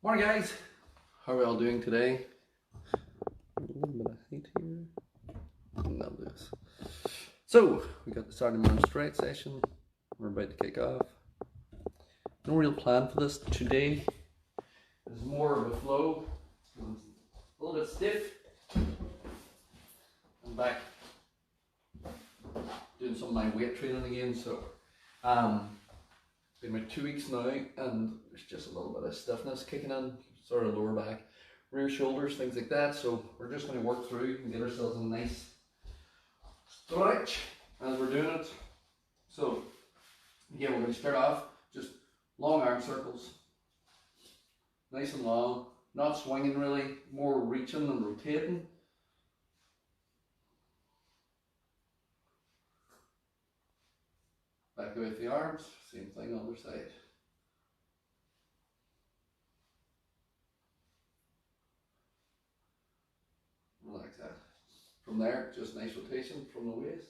Morning guys, how are we all doing today? A little bit of heat here. And that'll do this. So, we got the Saturday morning stretch session. We're about to kick off. No real plan for this today. It's more of a flow. A little bit stiff. I'm back doing some of my weight training again. So, been about 2 weeks now, and there's just a little bit of stiffness kicking in, sort of lower back, rear shoulders, things like that. So we're just going to work through and get ourselves a nice stretch as we're doing it. So again, we're going to start off just long arm circles, nice and long, not swinging really, more reaching and rotating. Back away with the arms, same thing on the other side. Relax that. From there, just nice rotation from the waist.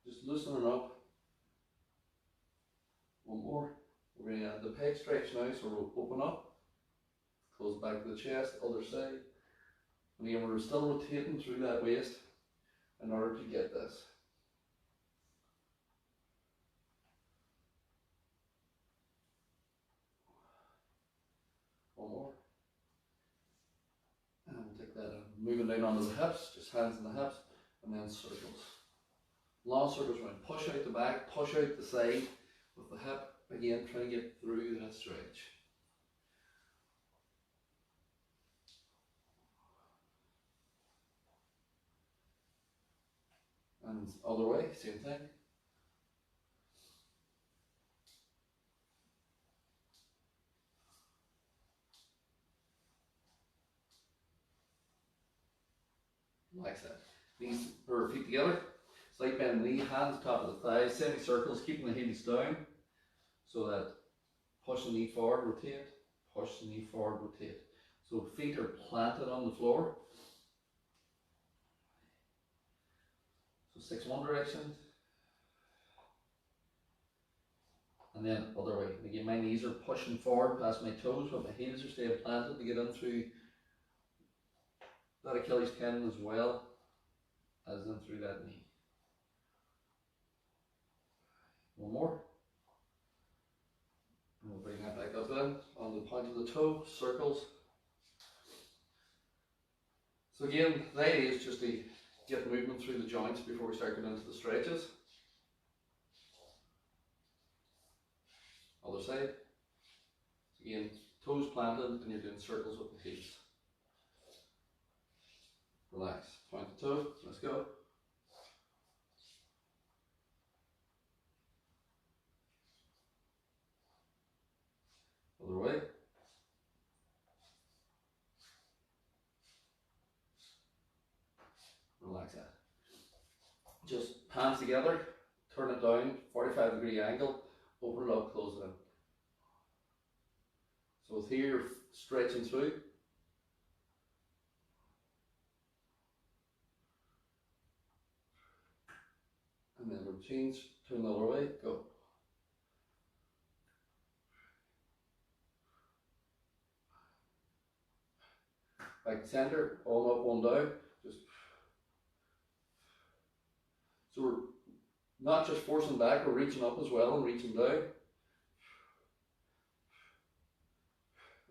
Just loosening up. One more. We're going to add the pec stretch now, so we'll open up. Close back to the chest, other side. And again, we're still rotating through that waist in order to get this. One more. And we'll take that and moving down onto the hips, just hands in the hips, and then circles. Long circles, we're going to push out the back, push out the side with the hip, again, trying to get through that stretch. And other way, same thing. Like that. Knees or feet together. Slight bend knee, hands top of the thighs, semicircles, keeping the heels down. So that push the knee forward, rotate, push the knee forward, rotate. So feet are planted on the floor. So 6 one direction. And then other way. Again, my knees are pushing forward past my toes, but my heels are staying planted to get in through that Achilles tendon as well as in through that knee. One more. And we'll bring that back up then on the point of the toe, circles. So again, the idea is just to get movement through the joints before we start getting into the stretches. Other side. So again, toes planted and you're doing circles with the heels. Relax. Point the toe. Let's go. Other way. Relax that. Just hands together, turn it down, 45-degree angle, open it up, close it in. So with here, stretching through. And then we'll change, turn the other way, go. Back to center, all up, one down. Just so we're not just forcing back, we're reaching up as well and reaching down.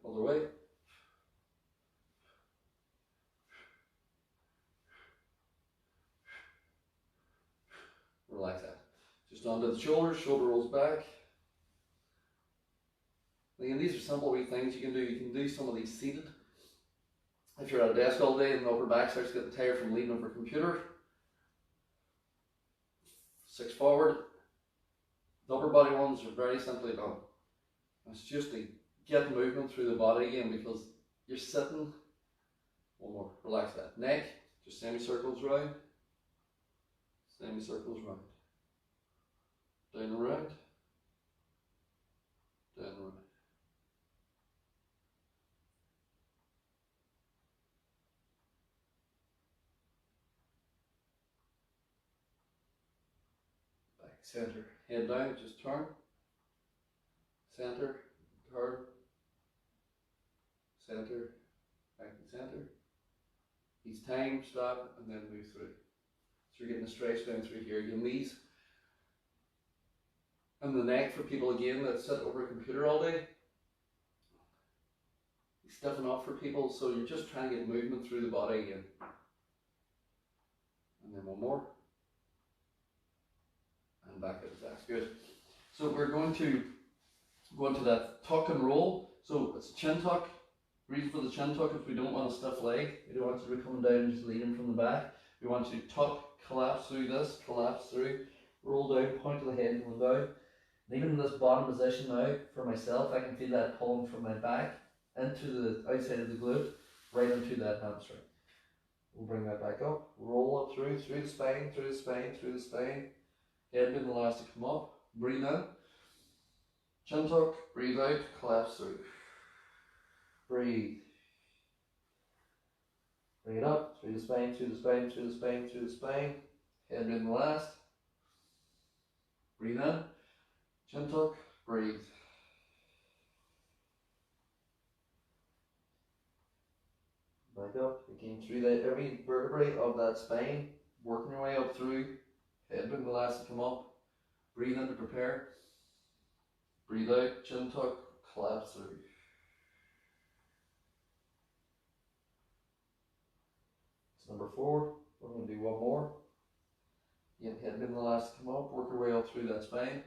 Other way. Relax that. Just onto the shoulders, shoulder rolls back. Again, these are simple wee things you can do. You can do some of these seated. If you're at a desk all day and the upper back starts getting tired from leaning over a computer, 6 forward. The upper body ones are very simply done. It's just to get movement through the body again because you're sitting. One more, relax that. Neck, just semicircles round. Semicircles round. Down and round. Down and round. Back. center. Head down, just turn. Center, turn. Center, back to center. Each time, stop, and then move through. So you're getting a stretch down through here. Your knees and the neck for people again that sit over a computer all day. Stiffen up for people, so you're just trying to get movement through the body again. And then one more. And back out. That's good. So we're going to go into that tuck and roll. So it's chin tuck. Reason for the chin tuck is we don't want a stiff leg. We don't want you to be coming down and just leaning from the back. We want you to tuck, collapse through this, collapse through, roll down, point to the head and go down. And even in this bottom position now, for myself, I can feel that pulling from my back into the outside of the glute, right into that hamstring. We'll bring that back up, roll up through the spine, through the spine, through the spine. Head being the last to come up. Breathe in. Chin tuck, breathe out, collapse through. Breathe. Bring it up, through the spine, through the spine, through the spine, through the spine. Head being the last. Breathe in. Chin tuck, breathe. Back up, again through every vertebrae of that spine, working your way up through, head being the last to come up. Breathe in to prepare. Breathe out, chin tuck, collapse through. It's number 4. We're going to do one more. Again, head being the last to come up, work your way up through that spine.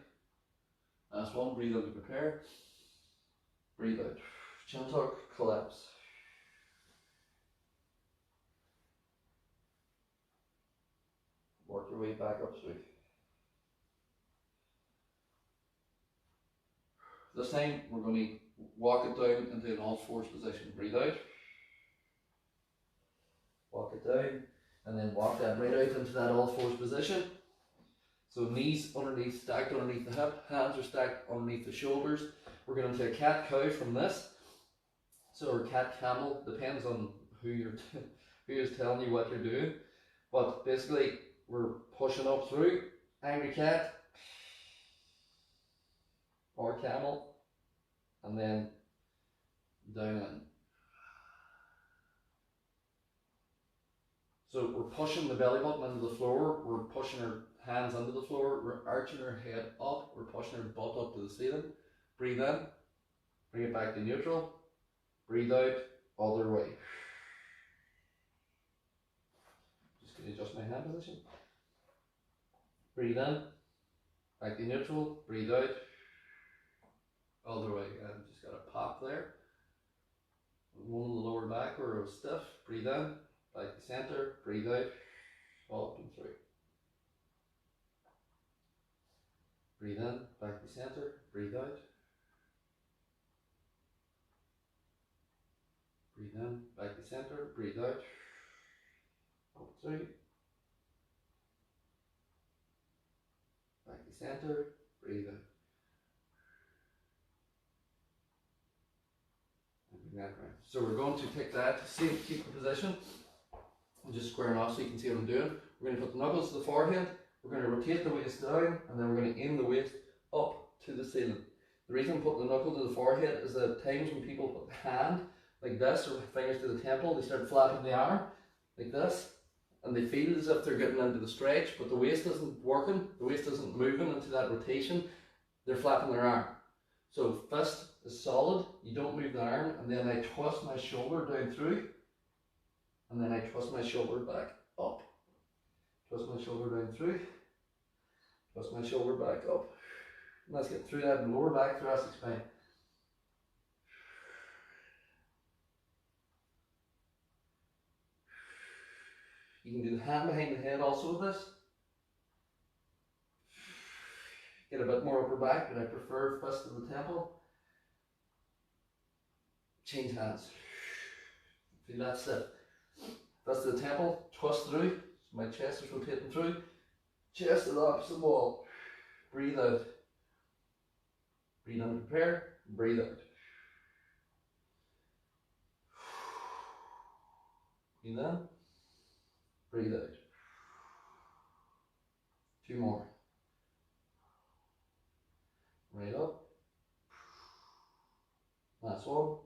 Last one, breathe in to prepare. Breathe out, chin tuck, collapse. Work your way back up through. This time we're going to walk it down into an all fours position. Breathe out. Walk it down and then walk that right out into that all fours position. So knees underneath, stacked underneath the hip, hands are stacked underneath the shoulders. We're going to a cat cow from this. So or cat camel, depends on who is telling you what you're doing. But basically we're pushing up through angry cat or camel and then down in. So we're pushing the belly button into the floor, we're pushing our hands into the floor, we're arching our head up, we're pushing our butt up to the ceiling. Breathe in, bring it back to neutral, breathe out, other way. Just going to adjust my hand position. Breathe in, back to neutral, breathe out, other way. And just got a pop there. One in the lower back where it was stiff. Breathe in, back to center, breathe out, up and through. Breathe in, back to center, breathe out. Breathe in, back to center, breathe out, up through. Back to center, breathe in. And bring that around. So we're going to take that, keep the position, and just squaring off so you can see what I'm doing. We're going to put the knuckles to the forehead, we're going to rotate the waist down, and then we're going to aim the waist up to the ceiling. The reason I'm putting the knuckle to the forehead is that at times when people put the hand like this, or fingers to the temple, they start flapping the arm like this. And they feel as if they're getting into the stretch, but the waist isn't working, the waist isn't moving into that rotation, they're flapping their arm. So fist is solid, you don't move the arm, and then I twist my shoulder down through, and then I twist my shoulder back up. Twist my shoulder down through, twist my shoulder back up. And let's get through that lower back thoracic spine. You can do the hand behind the head also with this. Get a bit more upper back, but I prefer fist to the temple. Change hands. Feel that sit. Fist to the temple, twist through. So my chest is rotating through. Chest to the opposite wall. Breathe out. Breathe in, prepare. Breathe out. Breathe in. Breathe out. 2 more. right up, last one,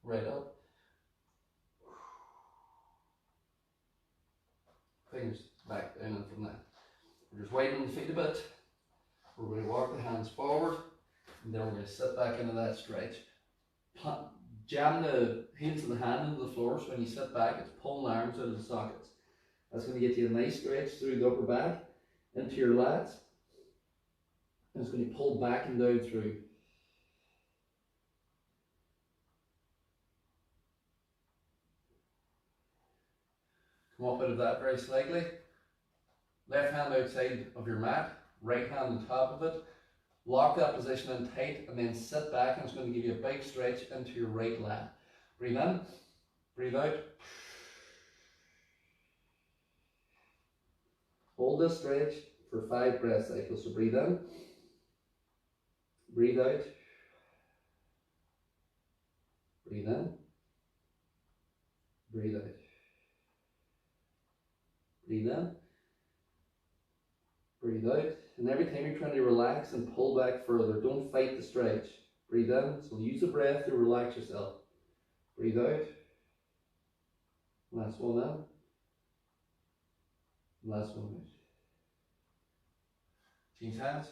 right up, fingers back down and from that. We're just widening the feet a bit. We're going to walk the hands forward, and then we're going to sit back into that stretch. Jam the heels of the hand into the floor, so when you sit back, it's pulling the arms out of the sockets. That's going to get you a nice stretch through the upper back, into your lats, and it's going to pull back and down through. Come up out of that very slightly. Left hand outside of your mat, right hand on top of it. Lock that position in tight and then sit back, and it's going to give you a big stretch into your right lat. Breathe in, breathe out. Hold this stretch for 5 breath cycles. So breathe in, breathe out, breathe in, breathe out, breathe in, breathe out. And every time you're trying to relax and pull back further, don't fight the stretch. Breathe in, so use the breath to relax yourself. Breathe out. Last one in. Last one out. Change hands,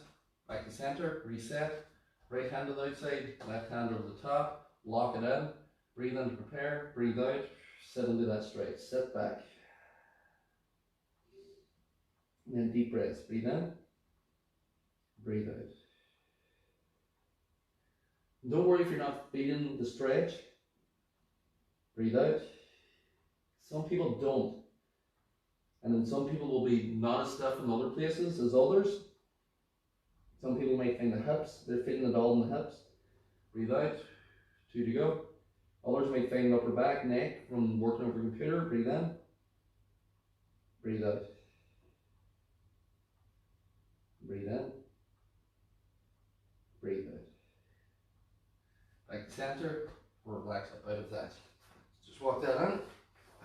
back to center, reset. Right hand on the outside, left hand over the top. Lock it in. Breathe in to prepare, breathe out. Sit into that stretch, sit back. And then deep breaths. Breathe in, breathe out. And don't worry if you're not feeling the stretch. Breathe out. Some people don't. And then some people will be not as stiff in other places as others. Some people might find the hips, they're feeling it all in the hips. Breathe out. 2 to go. Others might find the upper back, neck from working over a computer. Breathe in. Breathe out. Breathe in. Breathe out. Back to center. Relax up out of that. Just walk that in.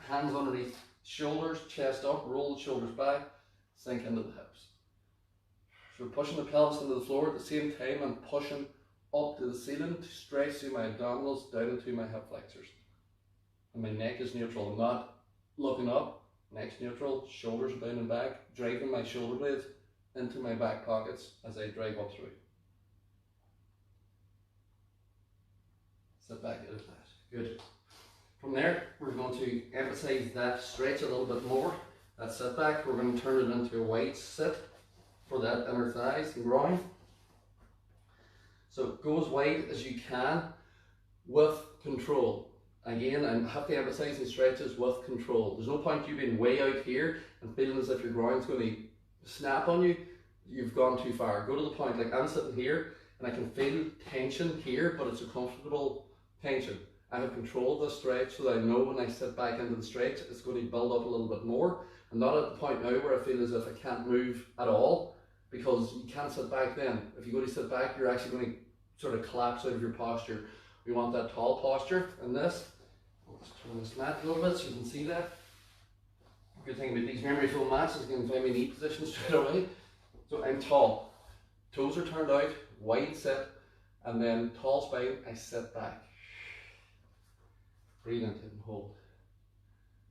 Hands underneath shoulders, chest up, roll the shoulders back, sink into the hips. So we're pushing the pelvis into the floor at the same time I'm pushing up to the ceiling to stretch through my abdominals down into my hip flexors. And my neck is neutral. I'm not looking up, neck's neutral, shoulders are down and back, driving my shoulder blades into my back pockets as I drive up through. Sit back out of that. Good. From there, we're going to emphasize that stretch a little bit more. That sit back, we're going to turn it into a wide sit for that inner thighs and groin. So go as wide as you can with control. Again, I have to emphasize the stretches with control. There's no point you being way out here and feeling as if your groin's going to snap on you. You've gone too far. Go to the point, like I'm sitting here and I can feel tension here, but it's a comfortable tension. I have control of the stretch so that I know when I sit back into the stretch, it's going to build up a little bit more. I'm not at the point now where I feel as if I can't move at all, because you can't sit back then. If you go to sit back, you're actually going to sort of collapse out of your posture. We want that tall posture in this. Let's turn this mat a little bit so you can see that. Good thing about these memory foam mats is you can find my knee position straight away. So I'm tall. Toes are turned out, wide sit, and then tall spine, I sit back. Breathe into it and hold.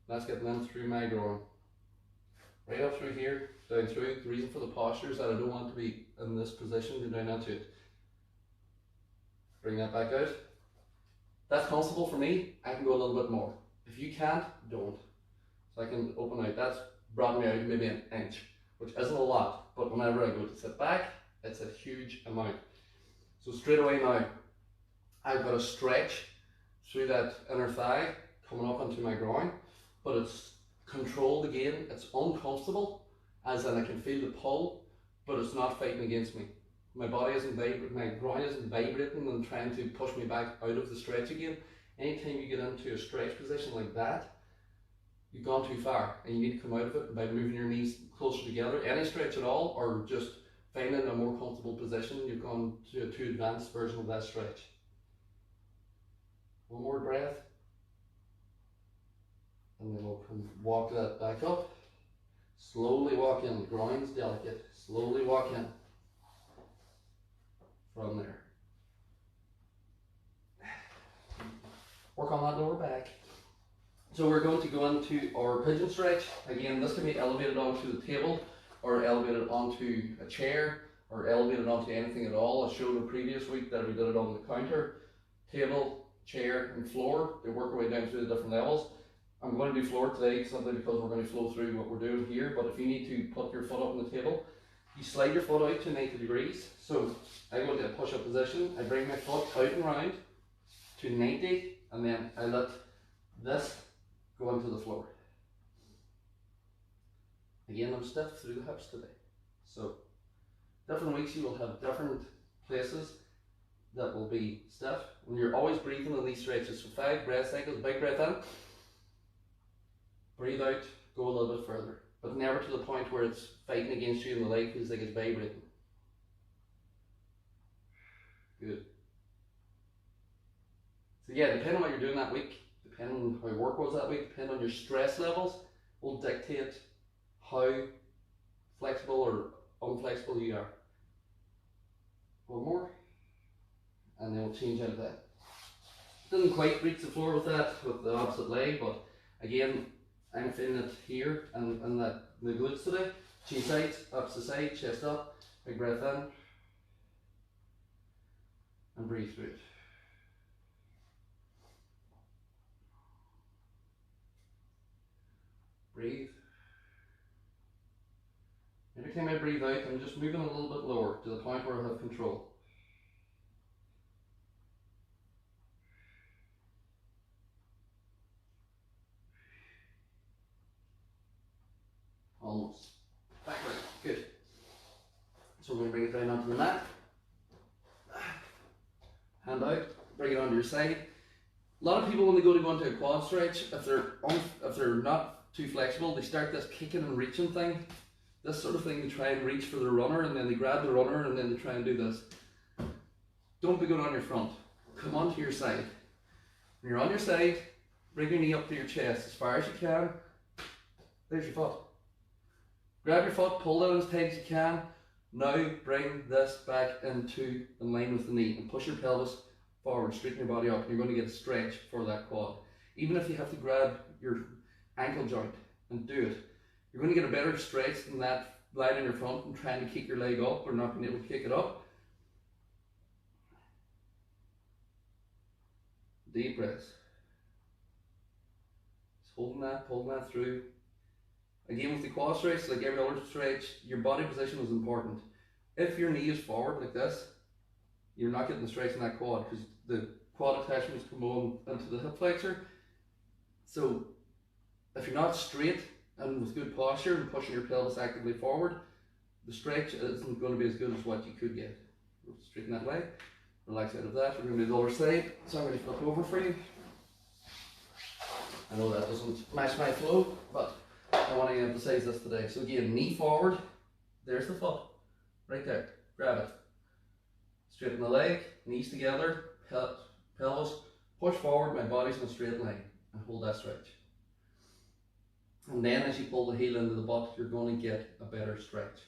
That's getting in through my groin. Right up through here, down through. The reason for the posture is that I don't want to be in this position, go down into it. Bring that back out. That's comfortable for me. I can go a little bit more. If you can't, don't. So I can open out. That's brought me out maybe an inch, which isn't a lot, but whenever I go to sit back, it's a huge amount. So straight away now, I've got a stretch through that inner thigh coming up onto my groin, but it's controlled again. It's uncomfortable, as in I can feel the pull, but it's not fighting against me. My body isn't vibrating, my groin isn't vibrating and trying to push me back out of the stretch again. Anytime you get into a stretch position like that, you've gone too far and you need to come out of it by moving your knees closer together. Any stretch at all, or just finding a more comfortable position, you've gone to a too advanced version of that stretch. One more breath. And then we'll walk that back up. Slowly walk in. The groin's delicate. Slowly walk in. from there. Work on that lower back. So we're going to go into our pigeon stretch. Again, this can be elevated onto the table or elevated onto a chair or elevated onto anything at all. I showed the previous week that we did it on the counter, table, chair and floor. They work our way down through the different levels. I'm going to do floor today simply because we're going to flow through what we're doing here, but if you need to put your foot up on the table, you slide your foot out to 90 degrees. So I go into a push-up position, I bring my foot out and round to 90, and then I let this go into the floor. Again, I'm stiff through the hips today. So different weeks you will have different places that will be stiff. When you're always breathing in these stretches, so 5 breath cycles, big breath in, breathe out, go a little bit further, but never to the point where it's fighting against you and the leg feels like it's vibrating. Good. So yeah, depending on what you're doing that week, depending on how work was that week, depending on your stress levels, will dictate how flexible or unflexible you are. One more, and then we'll change out of that. Didn't quite reach the floor with that, with the opposite leg, but again, I'm feeling it here and the glutes today. Change sides, ups to side, chest up, big breath in, and breathe through it. Breathe. Every time I breathe out, I'm just moving a little bit lower to the point where I have control. Almost. Backward. Good. So we're going to bring it down onto the mat. Hand out, bring it onto your side. A lot of people, when they go into a quad stretch, if they're not too flexible, they start this kicking and reaching thing. This sort of thing, they try and reach for the runner, and then they grab the runner, and then they try and do this. Don't be going on your front. Come onto your side. When you're on your side, bring your knee up to your chest as far as you can. There's your foot. Grab your foot, pull it as tight as you can. Now bring this back into in line with the knee and push your pelvis forward, straighten your body up, and you're going to get a stretch for that quad. Even if you have to grab your ankle joint and do it, you're going to get a better stretch than that lying on your front and trying to kick your leg up or not being able to kick it up. Deep breaths. Just pulling that through. Again, with the quad stretch, like every other stretch, your body position is important. If your knee is forward like this, you're not getting the stretch in that quad because the quad attachments come on into the hip flexor. So if you're not straight and with good posture and pushing your pelvis actively forward, the stretch isn't going to be as good as what you could get. Straighten that leg, relax out of that. We're going to do the other side, so I'm going to flip over for you. I know that doesn't match my flow, but I want to emphasize this today. So again, knee forward, there's the foot, right there, grab it. Straighten the leg, knees together, pelvis, push forward, my body's in a straight line, and hold that stretch. And then as you pull the heel into the butt, you're going to get a better stretch.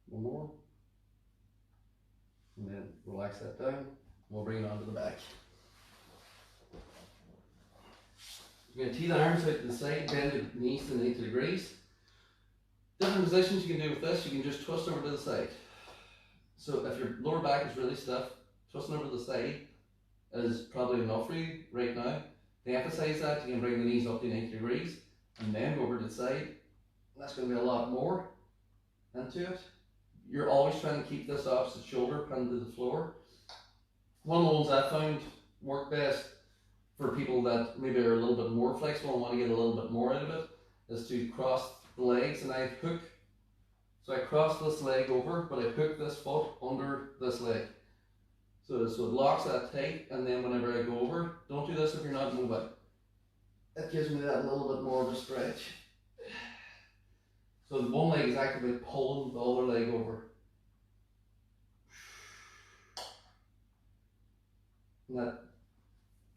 One more. And then relax that down. We'll bring it onto the back. You're going to tee the arms out to the side, bend the knees to 90 degrees. Different positions you can do with this. You can just twist over to the side. So if your lower back is really stiff, twisting over to the side is probably enough for you right now. To emphasize that, you can bring the knees up to 90 degrees and then go over to the side. And that's going to be a lot more into it. You're always trying to keep this opposite shoulder pinned to the floor. One of the ones I found work best for people that maybe are a little bit more flexible and want to get a little bit more out of it is to cross the legs, and I hook. So I cross this leg over, but I hook this foot under this leg. So it locks that tight, and then whenever I go over, don't do this if you're not moving. It gives me that little bit more of a stretch. So the one leg is actively pulling the other leg over. And that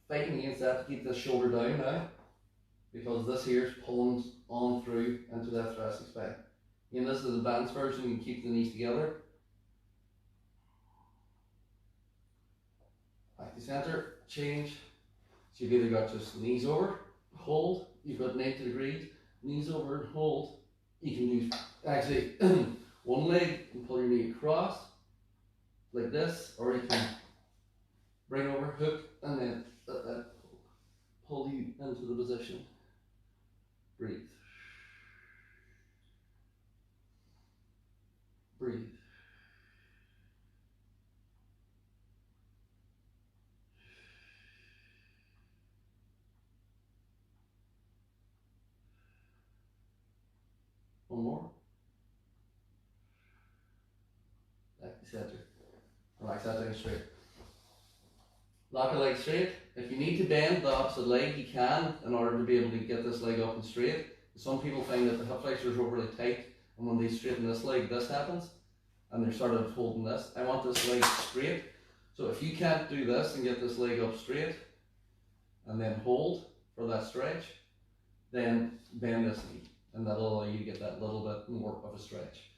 fighting against that to keep this shoulder down now, because this here is pulling on through into that thoracic spine. Again, this is the advanced version, you can keep the knees together. Back to center, change. So you've either got just knees over, hold, you've got 90 degrees, knees over, hold. You can do actually one leg and pull your knee across like this, or you can bring over, hook, and then let that pull you into the position. Breathe. Breathe. One more. Back to center. Relax that down straight. Lock the leg straight. If you need to bend the opposite leg, you can in order to be able to get this leg up and straight. Some people find that the hip flexor is overly tight, and when they straighten this leg, this happens, and they're sort of holding this. I want this leg straight. So if you can't do this and get this leg up straight, and then hold for that stretch, then bend this knee, and that'll allow you to get that little bit more of a stretch.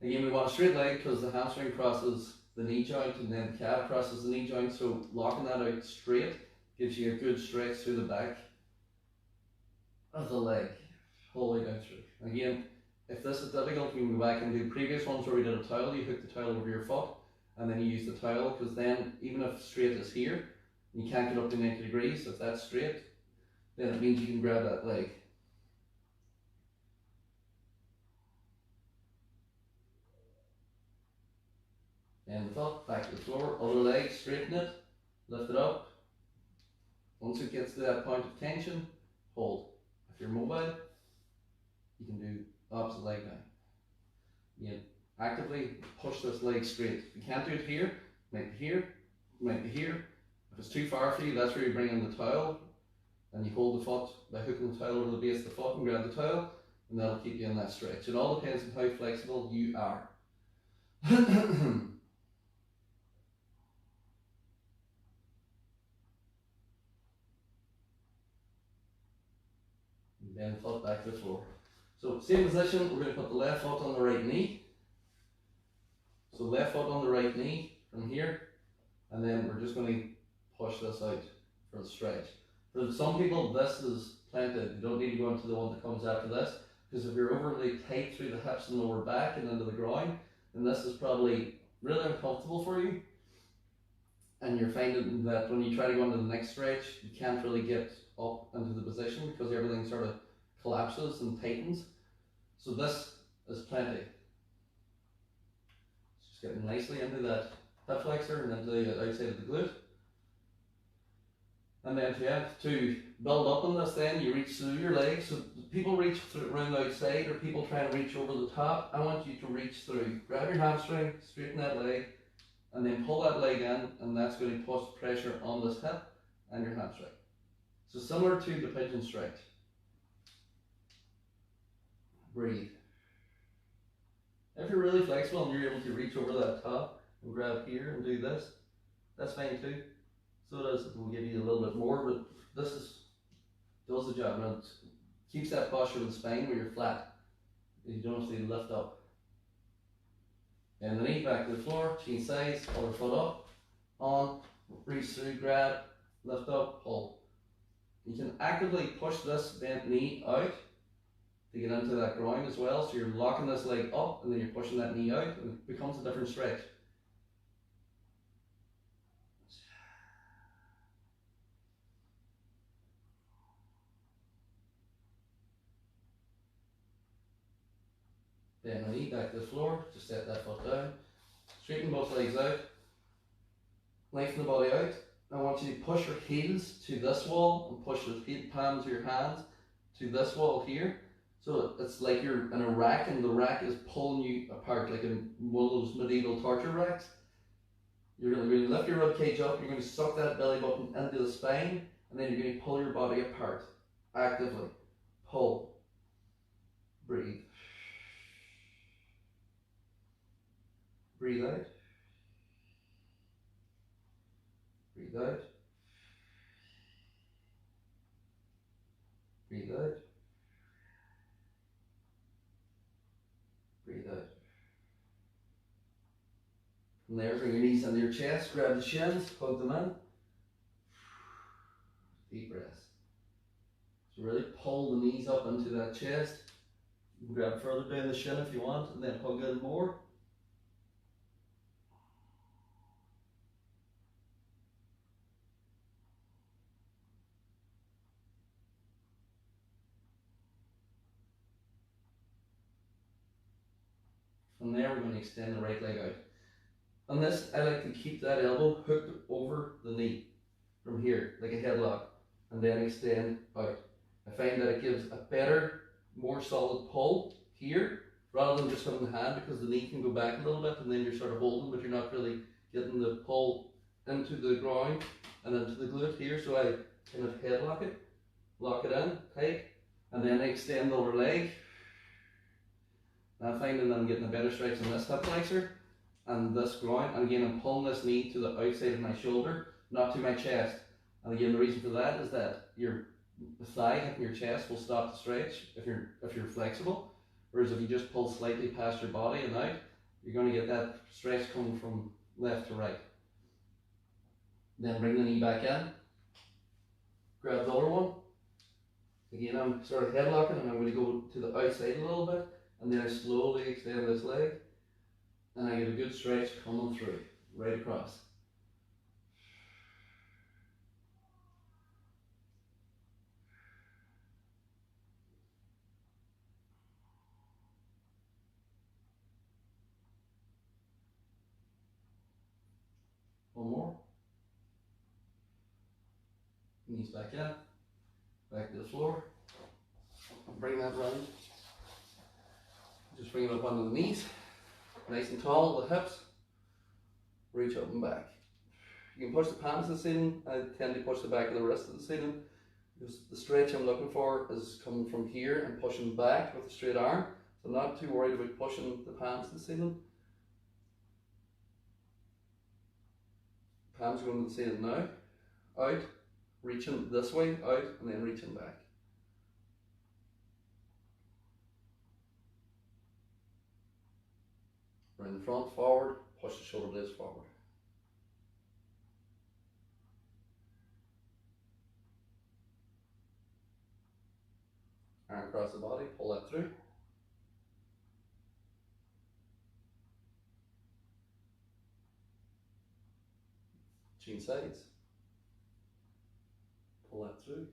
Again, we want a straight leg because the hamstring crosses the knee joint, and then the calf crosses the knee joint, so locking that out straight gives you a good stretch through the back of the leg, all the way down through. Again, if this is difficult, we can go back and do previous ones where we did a towel. You hook the towel over your foot, and then you use the towel, because then even if straight is here, you can't get up to 90 degrees. If that's straight, then it means you can grab that leg. And the foot, back to the floor, other leg, straighten it, lift it up. Once it gets to that point of tension, hold. If you're mobile, you can do opposite leg now. Again, actively push this leg straight. If you can't do it here, it might be here, it might be here. If it's too far for you, that's where you bring in the towel, and you hold the foot by hooking the towel over the base of the foot and grab the towel, and that'll keep you in that stretch. It all depends on how flexible you are. Then foot back to the floor. So same position, we're going to put the left foot on the right knee. So left foot on the right knee from here, and then we're just going to push this out for the stretch. For some people, this is plenty. You don't need to go into the one that comes after this, because if you're overly tight through the hips and lower back and into the groin, then this is probably really uncomfortable for you. And you're finding that when you try to go into the next stretch, you can't really get up into the position because everything sort of collapses and tightens. So this is plenty. Just getting nicely into that hip flexor and into the outside of the glute. And then to build up on this, then you reach through your legs. So people reach through around the outside, or people trying to reach over the top. I want you to reach through. Grab your hamstring, straighten that leg, and then pull that leg in, and that's going to put pressure on this hip and your hamstring. So similar to the pigeon stretch. Breathe. If you're really flexible and you're able to reach over that top and grab here and do this, that's fine too. So it will give you a little bit more, but this does the job, and it keeps that posture of the spine where you're flat. You don't have to lift up. And the knee back to the floor, change sides, other foot up, on, reach through, grab, lift up, pull. You can actively push this bent knee out to get into that groin as well. So you're locking this leg up and then you're pushing that knee out, and it becomes a different stretch. Bend the knee back to the floor, just set that foot down. Straighten both legs out. Lengthen the body out. I want you to push your heels to this wall and push the palms of your hands to this wall here. So it's like you're in a rack and the rack is pulling you apart, like in one of those medieval torture racks. You're going to lift your rib cage up, you're going to suck that belly button into the spine, and then you're going to pull your body apart. Actively. Pull. Breathe. Breathe out. Breathe Breathe out. Breathe out. Breathe out. From there, bring your knees under your chest, grab the shins, hug them in. Deep breaths. So really pull the knees up into that chest. You can grab further down the shin if you want, and then hug in more. From there, we're going to extend the right leg out. On this, I like to keep that elbow hooked over the knee from here, like a headlock, and then extend out. I find that it gives a better, more solid pull here, rather than just having the hand, because the knee can go back a little bit, and then you're sort of holding, but you're not really getting the pull into the groin and into the glute here. So I kind of headlock it, lock it in tight, and then I extend the lower leg. Now I'm finding that I'm getting a better stretch on this hip flexor and this groin, and again I'm pulling this knee to the outside of my shoulder, not to my chest. And again, the reason for that is that your thigh hitting your chest will stop the stretch if you're flexible, whereas if you just pull slightly past your body and out, you're going to get that stretch coming from left to right. Then bring the knee back in, grab the other one. Again, I'm sort of headlocking, and I'm going to go to the outside a little bit, and then I slowly extend this leg, and I get a good stretch coming through, right across. One more. Knees back in, back to the floor. Bring that round. Just bring it up onto the knees, nice and tall, the hips. Reach up and back. You can push the palms to the ceiling. I tend to push the back of the wrist to the ceiling, because the stretch I'm looking for is coming from here and pushing back with a straight arm. So I'm not too worried about pushing the palms to the ceiling. Palms going to the ceiling now. Out, reaching this way, out, and then reaching back. Around the front, forward, push the shoulder blades forward. Arm across the body, pull that through. Chin sides. Pull that through.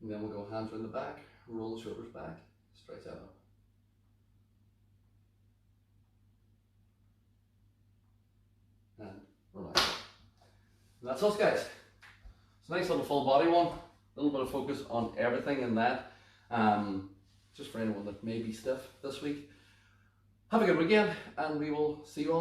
And then we'll go hands around the back, roll the shoulders back, stretch that up. And relax. And that's us, guys. It's a nice little full body one. A little bit of focus on everything in that. Just for anyone that may be stiff this week. Have a good weekend, and we will see you all